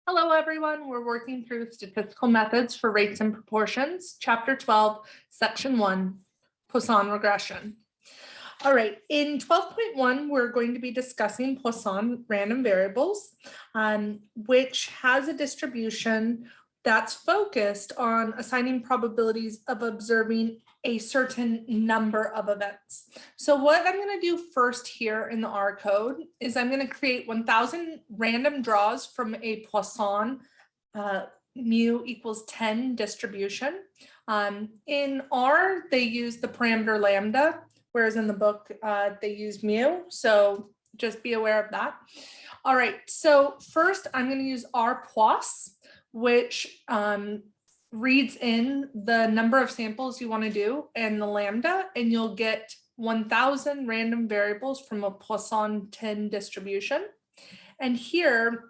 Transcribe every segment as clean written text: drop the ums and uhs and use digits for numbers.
Hello, everyone. We're working through statistical methods for rates and proportions, Chapter 12, Section 1, Poisson regression. All right, in 12.1, we're going to be discussing Poisson random variables, which has a distribution that's focused on assigning probabilities of observing a certain number of events. So what I'm going to do first here in the R code is I'm going to create 1,000 random draws from a Poisson mu equals 10 distribution. In R, they use the parameter lambda, whereas in the book, they use mu. So just be aware of that. All right, so first I'm going to use R Poisson, which reads in the number of samples you want to do and the lambda, and you'll get 1,000 random variables from a Poisson 10 distribution. And here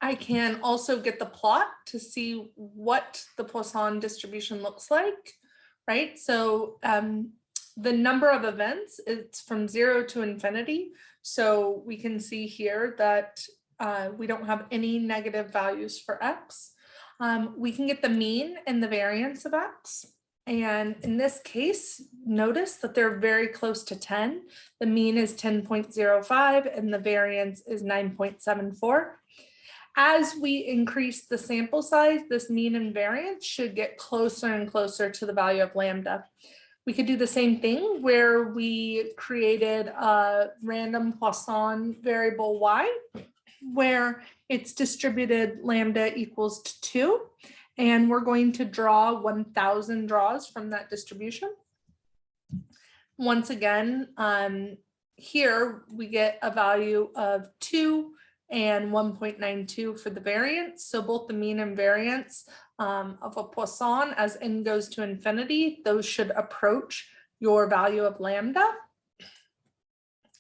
I can also get the plot to see what the Poisson distribution looks like, right? So the number of events, it's from 0 to infinity. So we can see here that we don't have any negative values for X. We can get the mean and the variance of X. And in this case, notice that they're very close to 10. The mean is 10.05 and the variance is 9.74. As we increase the sample size, this mean and variance should get closer and closer to the value of lambda. We could do the same thing where we created a random Poisson variable y, where it's distributed lambda equals to 2, and we're going to draw 1,000 draws from that distribution. Once again, here we get a value of 2 and 1.92 for the variance. So both the mean and variance of a Poisson as n goes to infinity, those should approach your value of lambda.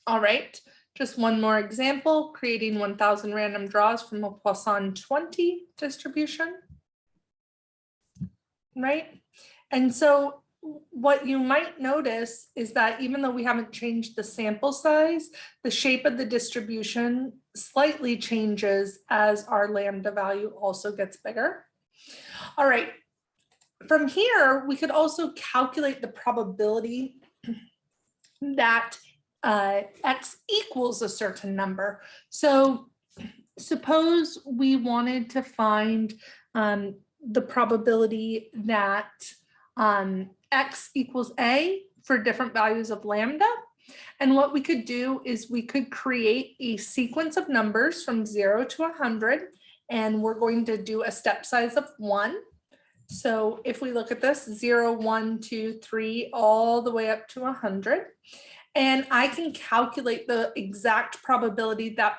All right. Just one more example, creating 1,000 random draws from a Poisson 20 distribution, right? And so what you might notice is that even though we haven't changed the sample size, the shape of the distribution slightly changes as our lambda value also gets bigger. All right, from here, we could also calculate the probability that X equals a certain number. So suppose we wanted to find the probability that X equals A for different values of lambda. And what we could do is we could create a sequence of numbers from 0 to 100, and we're going to do a step size of 1. So if we look at this, 0, 1, 2, 3, all the way up to 100. And I can calculate the exact probability that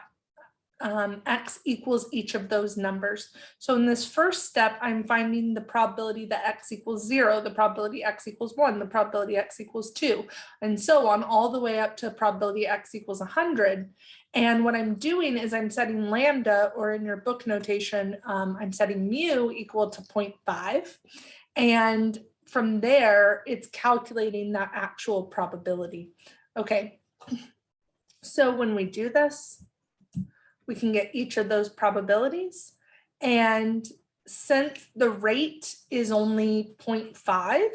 X equals each of those numbers. So in this first step, I'm finding the probability that X equals 0, the probability X equals 1, the probability X equals 2, and so on, all the way up to probability X equals 100. And what I'm doing is I'm setting lambda, or in your book notation, I'm setting mu equal to 0.5. And from there, it's calculating that actual probability. Okay, so when we do this, we can get each of those probabilities. And since the rate is only 0.5,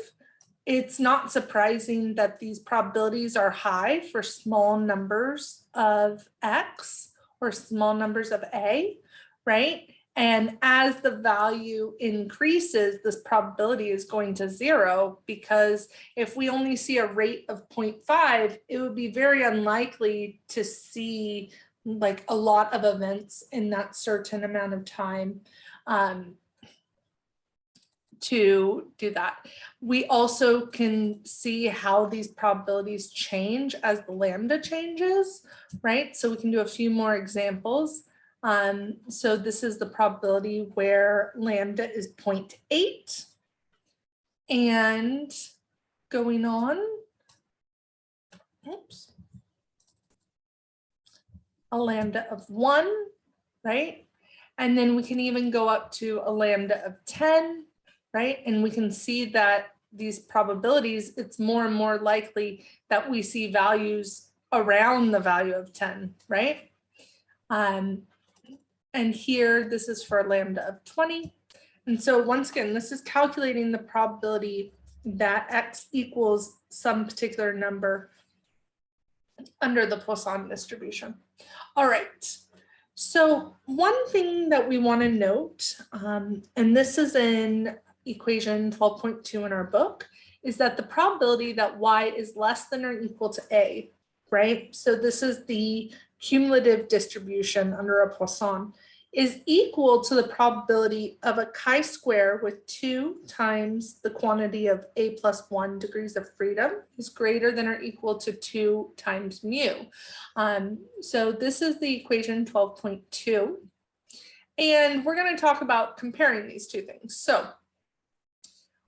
it's not surprising that these probabilities are high for small numbers of X or small numbers of A, right? And as the value increases, this probability is going to 0, because if we only see a rate of 0.5, it would be very unlikely to see like a lot of events in that certain amount of time to do that. We also can see how these probabilities change as the lambda changes, right? So we can do a few more examples. So this is the probability where lambda is 0.8, and going on, oops, a lambda of 1, right? And then we can even go up to a lambda of 10, right? And we can see that these probabilities, it's more and more likely that we see values around the value of 10, right? And here, this is for a lambda of 20. And so once again, this is calculating the probability that X equals some particular number under the Poisson distribution. All right. So one thing that we want to note, and this is in equation 12.2 in our book, is that the probability that Y is less than or equal to A, right? So this is the cumulative distribution under a Poisson, is equal to the probability of a chi-square with 2 times the quantity of A plus 1 degrees of freedom is greater than or equal to 2 times mu. So this is the equation 12.2. And we're going to talk about comparing these two things. So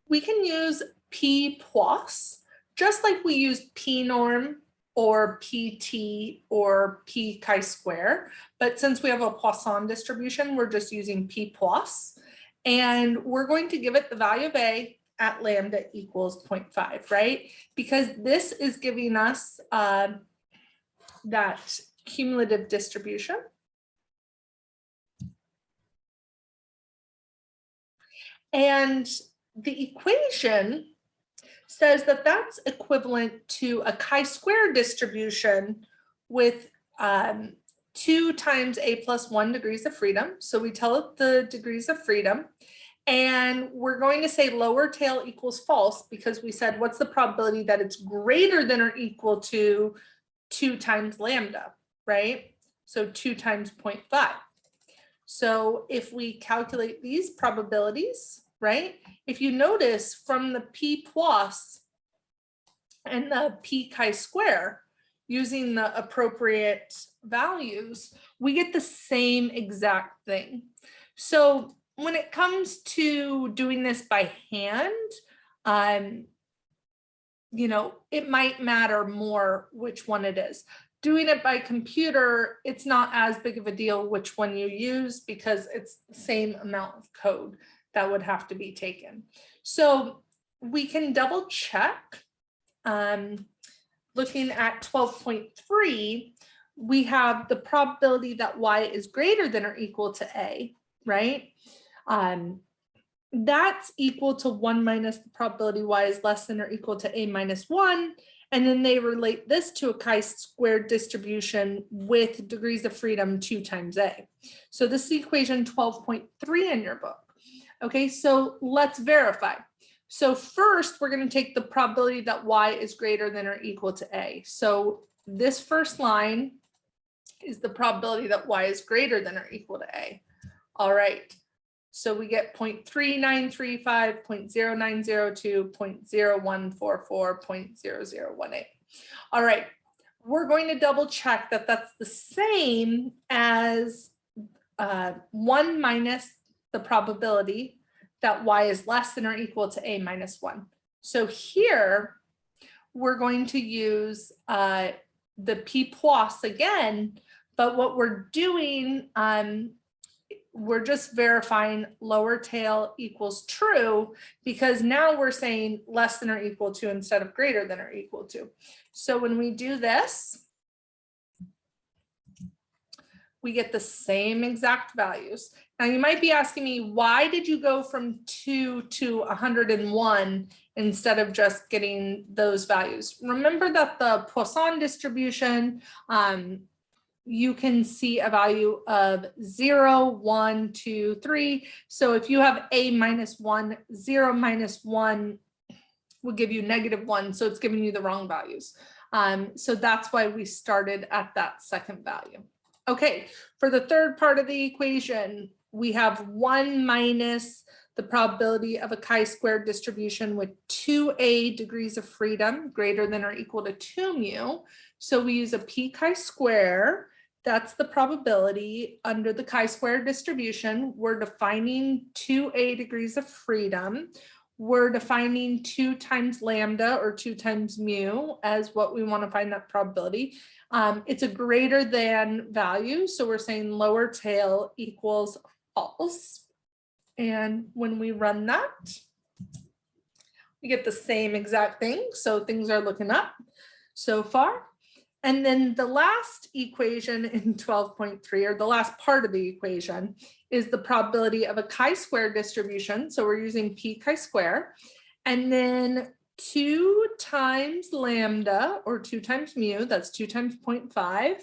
we can use P Poisson, just like we use P norm or PT or P chi-square. But since we have a Poisson distribution, we're just using P Poisson. And we're going to give it the value of A at lambda equals 0.5, right? Because this is giving us that cumulative distribution. And the equation says that that's equivalent to a chi-square distribution with 2 times A plus 1 degrees of freedom. So we tell it the degrees of freedom. And we're going to say lower tail equals false because we said, what's the probability that it's greater than or equal to 2 times lambda, right? So 2 times 0.5. So if we calculate these probabilities, right? If you notice from the P Poisson and the P chi-square, using the appropriate values, we get the same exact thing. So when it comes to doing this by hand, you know, it might matter more which one it is. Doing it by computer, it's not as big of a deal which one you use because it's the same amount of code that would have to be taken. So we can double check. Looking at 12.3, we have the probability that Y is greater than or equal to A, right? That's equal to 1 minus the probability Y is less than or equal to A minus 1. And then they relate this to a chi-square distribution with degrees of freedom 2 times A. So this is equation 12.3 in your book. Okay, so let's verify. So first, we're going to take the probability that Y is greater than or equal to A. So this first line is the probability that Y is greater than or equal to A. All right. So we get 0.3935, 0.0902, 0.0144, 0.0018. All right. We're going to double check that that's the same as 1 minus the probability that Y is less than or equal to A minus 1. So here, we're going to use the P Poisson again, but what we're doing, we're just verifying lower tail equals true because now we're saying less than or equal to instead of greater than or equal to. So when we do this, we get the same exact values. Now you might be asking me, why did you go from 2 to 101 instead of just getting those values? Remember that the Poisson distribution, you can see a value of 0, 1, 2, 3. So if you have A minus 1, 0 minus 1 will give you -1. So it's giving you the wrong values. So that's why we started at that second value. Okay, for the third part of the equation, we have 1 minus the probability of a chi-square distribution with 2A degrees of freedom greater than or equal to 2 mu. So we use a P chi-square. That's the probability under the chi-square distribution. We're defining 2A degrees of freedom. We're defining 2 times lambda or 2 times mu as what we want to find that probability. It's a greater than value. So we're saying lower tail equals false. And when we run that, we get the same exact thing. So things are looking up so far. And then the last equation in 12.3, or the last part of the equation, is the probability of a chi-square distribution. So we're using p chi-square. And then 2 times lambda, or 2 times mu, that's 2 times 0.5.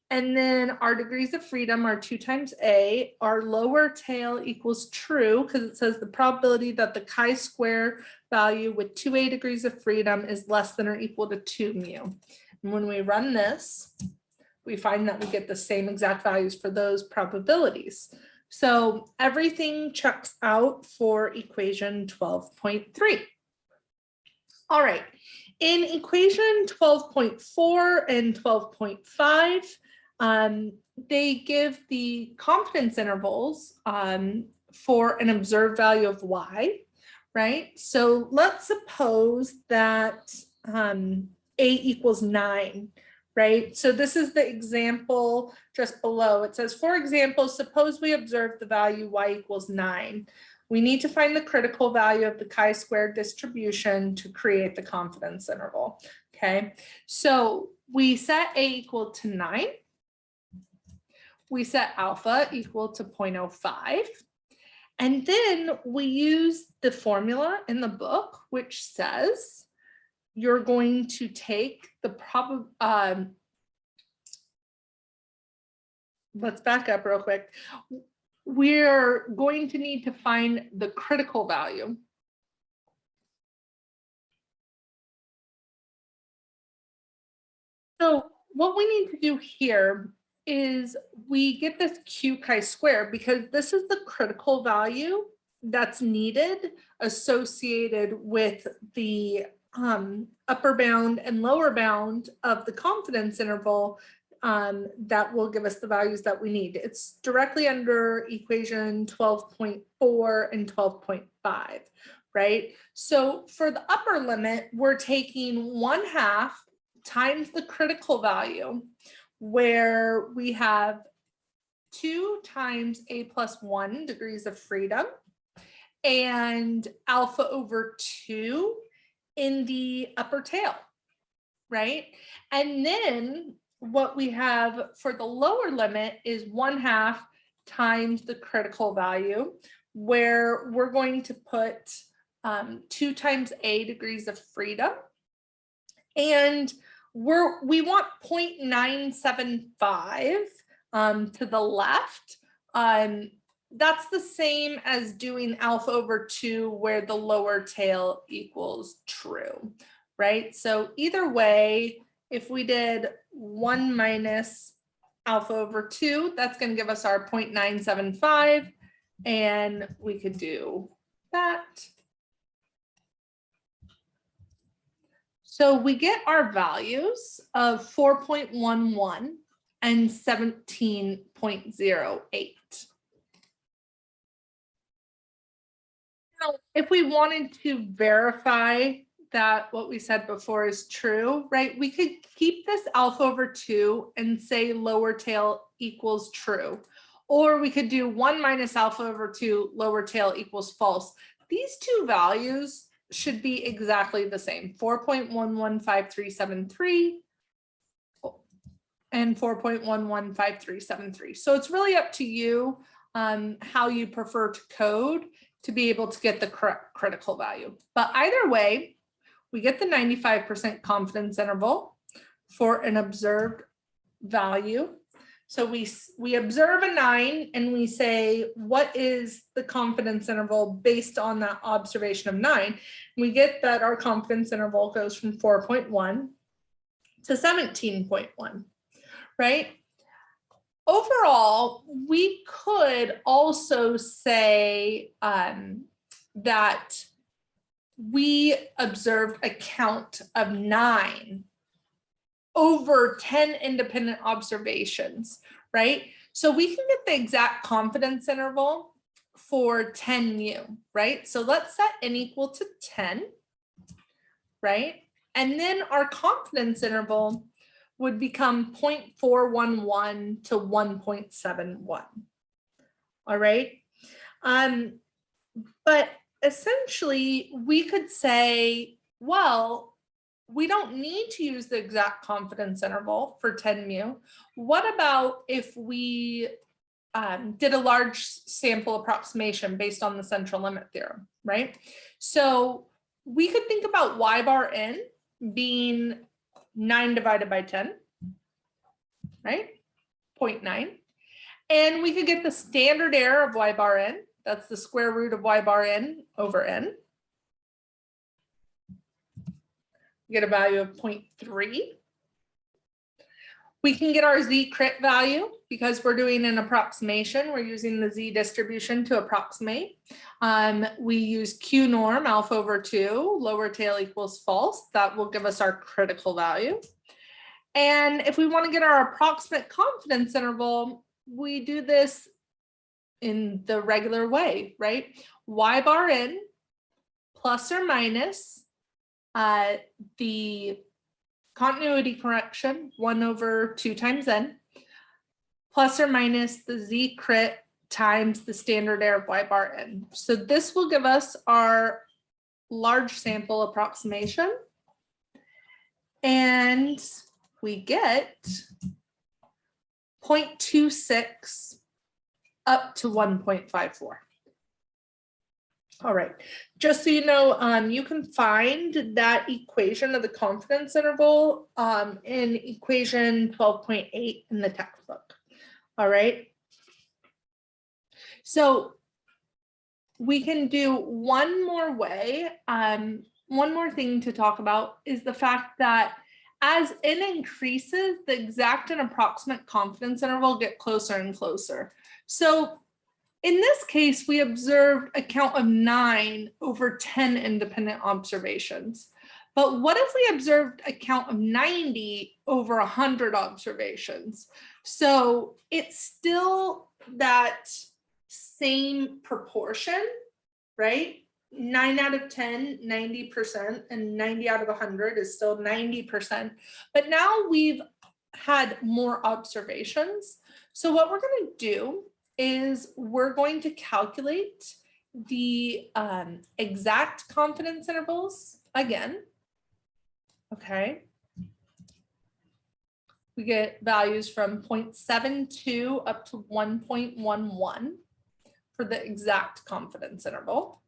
And then our degrees of freedom are 2 times a. Our lower tail equals true, because it says the probability that the chi-square value with 2a degrees of freedom is less than or equal to 2 mu. And when we run this, we find that we get the same exact values for those probabilities. So everything checks out for equation 12.3. All right, in equation 12.4 and 12.5, they give the confidence intervals for an observed value of y, right? So let's suppose that a equals 9, right? So this is the example just below. It says, for example, suppose we observe the value y equals 9. We need to find the critical value of the chi-square distribution to create the confidence interval, okay? So we set a equal to 9. We set alpha equal to 0.05. And then we use the formula in the book, which says you're going to take the let's back up real quick. We're going to need to find the critical value. So what we need to do here is we get this q chi-square, because this is the critical value that's needed associated with the upper bound and lower bound of the confidence interval that will give us the values that we need. It's directly under equation 12.4 and 12.5, right? So for the upper limit, we're taking 1/2 times the critical value, where we have 2 times a plus 1 degrees of freedom and alpha over 2 in the upper tail, right? And then what we have for the lower limit is 1/2 times the critical value, where we're going to put 2 times a degrees of freedom. And we want 0.975 to the left. That's the same as doing alpha over 2, where the lower tail equals true, right? So either way, if we did 1 minus alpha over 2, that's going to give us our 0.975, and we could do that. So we get our values of 4.11 and 17.08. Now, if we wanted to verify that what we said before is true, right, we could keep this alpha over 2 and say lower tail equals true. Or we could do 1 minus alpha over 2, lower tail equals false. These two values should be exactly the same, 4.115373 and 4.115373. So it's really up to you how you prefer to code to be able to get the correct critical value. But either way, we get the 95% confidence interval for an observed value. So we observe a 9 and we say, what is the confidence interval based on that observation of 9? We get that our confidence interval goes from 4.1 to 17.1, right? Overall, we could also say that we observed a count of 9 over 10 independent observations, right? So we can get the exact confidence interval for 10 mu, right? So let's set n equal to 10, right? And then our confidence interval would become 0.411 to 1.71. All right. But essentially we could say, well, we don't need to use the exact confidence interval for 10 mu. What about if we did a large sample approximation based on the central limit theorem, right? So we could think about y bar n being 9 divided by 10, right? 0.9. And we could get the standard error of y bar n. That's the square root of y bar n over n. Get a value of 0.3. We can get our z crit value because we're doing an approximation. We're using the z distribution to approximate. We use q norm alpha over 2, lower tail equals false. That will give us our critical value. And if we want to get our approximate confidence interval, we do this in the regular way, right? Y bar n plus or minus the continuity correction, 1 over 2 times n, plus or minus the z crit times the standard error of y bar n. So this will give us our large sample approximation. And we get 0.26 up to 1.54. All right, just so you know, you can find that equation of the confidence interval in equation 12.8 in the textbook. All right. So we can do one more way. One more thing to talk about is the fact that as n increases, the exact and approximate confidence interval get closer and closer. So in this case, we observed a count of 9 over 10 independent observations. But what if we observed a count of 90 over 100 observations? So it's still that same proportion, right? 9 out of 10, 90%, and 90 out of 100 is still 90%. But now we've had more observations. So what we're going to do is we're going to calculate the exact confidence intervals again. Okay. We get values from 0.72 up to 1.11 for the exact confidence interval.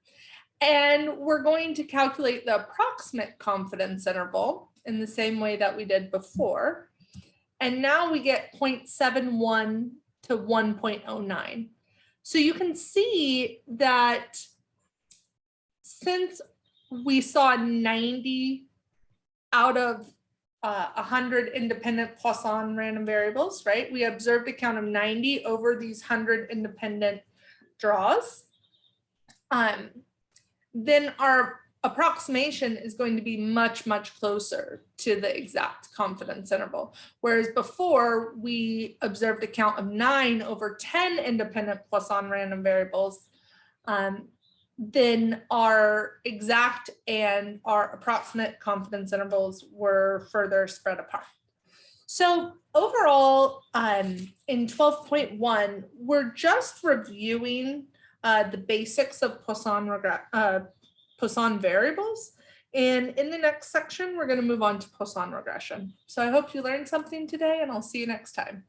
And we're going to calculate the approximate confidence interval in the same way that we did before. And now we get 0.71 to 1.09. So you can see that since we saw 90 out of 100 independent Poisson random variables, right? We observed a count of 90 over these 100 independent draws. Then our approximation is going to be much, much closer to the exact confidence interval. Whereas before we observed a count of 9 over 10 independent Poisson random variables, then our exact and our approximate confidence intervals were further spread apart. So overall, in 12.1, we're just reviewing the basics of Poisson variables. And in the next section, we're going to move on to Poisson regression. So I hope you learned something today, and I'll see you next time.